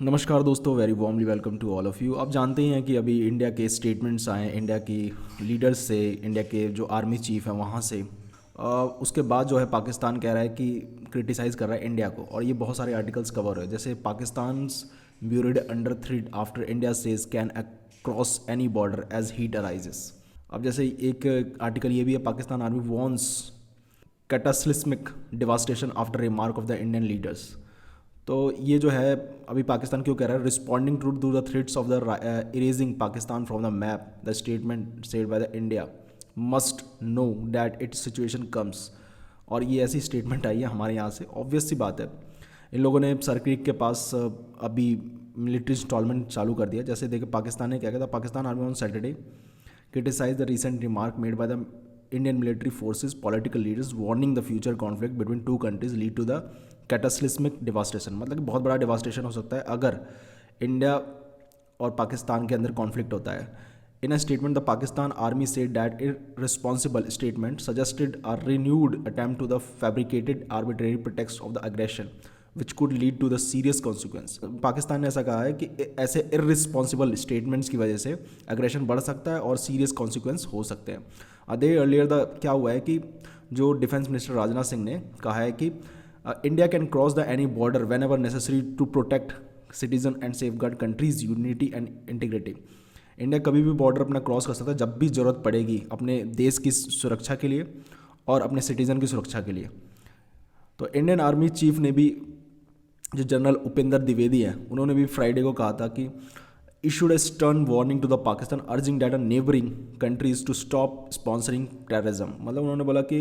नमस्कार दोस्तों, very warmly welcome to all of you. आप जानते ही हैं कि अभी इंडिया के स्टेटमेंट्स आए इंडिया की लीडर्स से, इंडिया के जो आर्मी चीफ हैं वहाँ से। उसके बाद जो है पाकिस्तान कह रहा है कि क्रिटिसाइज़ कर रहा है इंडिया को, और ये बहुत सारे आर्टिकल्स कवर हुए, जैसे Pakistan buried under threat after India says can cross any border as heat arises. अब जैसे एक आर्टिकल ये भी है, Pakistan army warns cataclysmic devastation after remark of the Indian leaders. तो ये जो है अभी पाकिस्तान क्यों कह रहा है, responding to the threats of the erasing Pakistan from the map, the statement said by the India must know that its situation comes. और ये ऐसी स्टेटमेंट आई है हमारे यहाँ से, ऑब्वियस सी बात है। इन लोगों ने सर क्रीक के पास अभी मिलिट्री इंस्टॉलमेंट चालू कर दिया। जैसे देखिए पाकिस्तान ने क्या किया था, Pakistan army on Saturday criticise the recent remark made by the Indian military forces, political leaders warning the future conflict between two countries lead to the cataclysmic devastation। मतलब कि बहुत बड़ा डिवास्टेशन हो सकता है अगर इंडिया और पाकिस्तान के अंदर कॉन्फ्लिक्ट होता है। In a statement the Pakistan army said that irresponsible statement suggested a renewed attempt to the fabricated arbitrary pretext of the aggression which could lead to the serious consequence. Pakistan ने ऐसा कहा है कि ऐसे इर्रिस्पॉन्सिबल स्टेटमेंट्स की वजह से अग्रेशन बढ़ सकता है और सीरियस कॉन्सिक्वेंस हो सकते हैं। अदे अर्लियर द क्या हुआ है कि जो डिफेंस मिनिस्टर राजनाथ सिंह ने कहा है कि India can cross the any border whenever necessary to protect citizen and safeguard country's unity and integrity. India कभी भी बॉर्डर अपना क्रॉस कर सकता है जब भी ज़रूरत पड़ेगी अपने देश की सुरक्षा के लिए और अपने सिटीज़न की सुरक्षा के लिए। तो इंडियन आर्मी चीफ ने भी, जो जनरल उपेंद्र द्विवेदी हैं, उन्होंने भी फ्राइडे को कहा था कि issued a stern warning to the Pakistan urging that a neighboring countries to stop sponsoring terrorism। मतलब उन्होंने बोला कि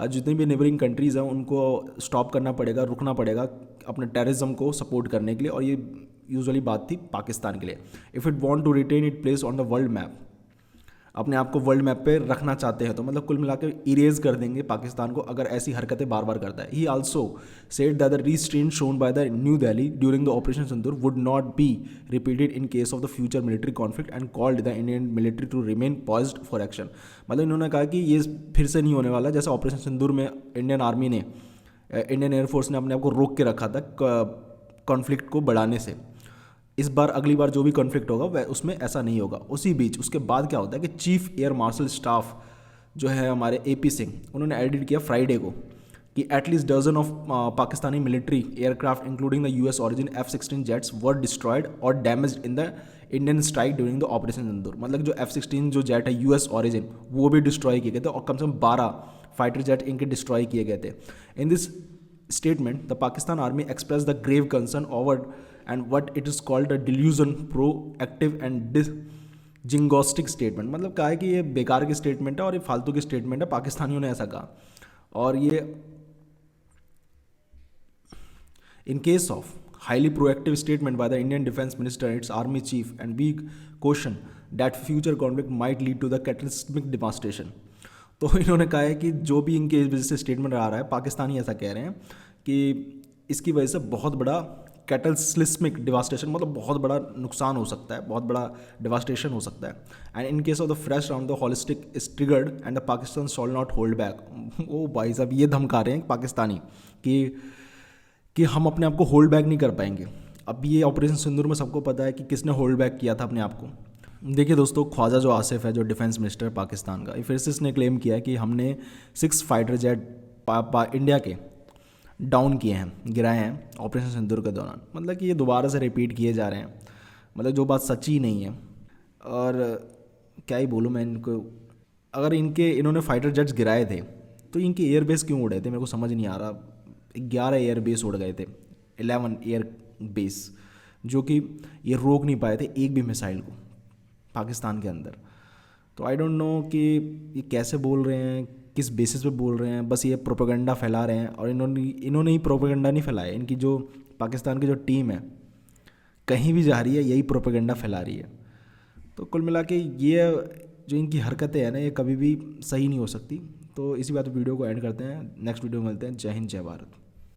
जितनी भी नेबरिंग कंट्रीज़ हैं उनको स्टॉप करना पड़ेगा, रुकना पड़ेगा अपने टेररिज्म को सपोर्ट करने के लिए। और ये यूजुअली बात थी पाकिस्तान के लिए। If it want to retain it place on the world map, अपने आप को वर्ल्ड मैप पे रखना चाहते हैं तो मतलब कुल मिलाकर इरेज कर देंगे पाकिस्तान को अगर ऐसी हरकतें बार बार करता है। He also said that the restraint shown by the New Delhi during the operation Sindoor would not be repeated in case of the future military conflict and called the Indian military to remain poised for action. मतलब इन्होंने कहा कि ये फिर से नहीं होने वाला जैसे ऑपरेशन सिंदूर में इंडियन आर्मी ने, इंडियन एयरफोर्स ने अपने आप को रोक के रखा था कॉन्फ्लिक्ट को बढ़ाने से। इस बार अगली बार जो भी कॉन्फ्लिक्ट होगा वह उसमें ऐसा नहीं होगा। उसी बीच उसके बाद क्या होता है कि चीफ एयर मार्शल स्टाफ जो है हमारे AP सिंह, उन्होंने एडिट किया फ्राइडे को कि at least dozen of Pakistani military aircraft including the US origin F-16 jets were destroyed और damaged in the Indian strike during the operation Sindoor. मतलब जो F-16 जो जेट है US ऑरिजिन वो भी डिस्ट्रॉय किए गए थे और कम से कम 12 फाइटर जेट इनके डिस्ट्रॉय किए गए थे। In this statement, the Pakistan Army expressed the grave concern over and what it is called a delusion, proactive and जिंगोस्टिक statement. मतलब कहा है कि ये बेकार की स्टेटमेंट है और ये फालतू की स्टेटमेंट है, पाकिस्तानियों ने ऐसा कहा। और ये in case of highly proactive statement by the Indian defence minister it's army chief and we question that future conflict might lead to the catastrophic devastation. तो इन्होंने कहा है कि जो भी इनके वजह से स्टेटमेंट आ रहा है, पाकिस्तानी ऐसा कह रहे हैं कि इसकी वजह से बहुत बड़ा कैटास्ट्रोफिक डिवास्टेशन, मतलब बहुत बड़ा नुकसान हो सकता है, बहुत बड़ा डिवास्टेशन हो सकता है। And in case of the fresh round the holistic is triggered and the Pakistan shall not hold back. ओ भाई साहब, ये धमका रहे हैं पाकिस्तानी कि हम अपने आप को होल्ड बैक नहीं कर पाएंगे। अब ये ऑपरेशन सिंदूर में सबको पता है कि किसने होल्ड बैक किया था अपने आप को। देखिए दोस्तों, ख्वाजा जो आसिफ है, जो डिफेंस मिनिस्टर पाकिस्तान का, फिर से इसने क्लेम किया कि हमने 6 फाइटर जेट इंडिया के डाउन किए हैं, गिराए हैं ऑपरेशन सिंदूर के दौरान। मतलब कि ये दोबारा से रिपीट किए जा रहे हैं, मतलब जो बात सच्ची नहीं है। और क्या ही बोलूँ मैं इनको, अगर इन्होंने फाइटर जेट्स गिराए थे तो इनके एयरबेस क्यों उड़े थे मेरे को समझ नहीं आ रहा। 11 एयरबेस उड़ गए थे, 11 एयर बेस, जो कि ये रोक नहीं पाए थे एक भी मिसाइल को पाकिस्तान के अंदर। तो आई डोंट नो कि ये कैसे बोल रहे हैं, किस बेसिस पे बोल रहे हैं। बस ये प्रोपेगेंडा फैला रहे हैं और इन्होंने ही प्रोपेगेंडा नहीं फैलाया, इनकी जो पाकिस्तान की जो टीम है कहीं भी जा रही है यही प्रोपेगेंडा फैला रही है। तो कुल मिला के ये जो इनकी हरकतें हैं ना, ये कभी भी सही नहीं हो सकती। तो इसी बात पे वीडियो को एंड करते हैं, नेक्स्ट वीडियो में मिलते हैं। जय हिंद, जय भारत।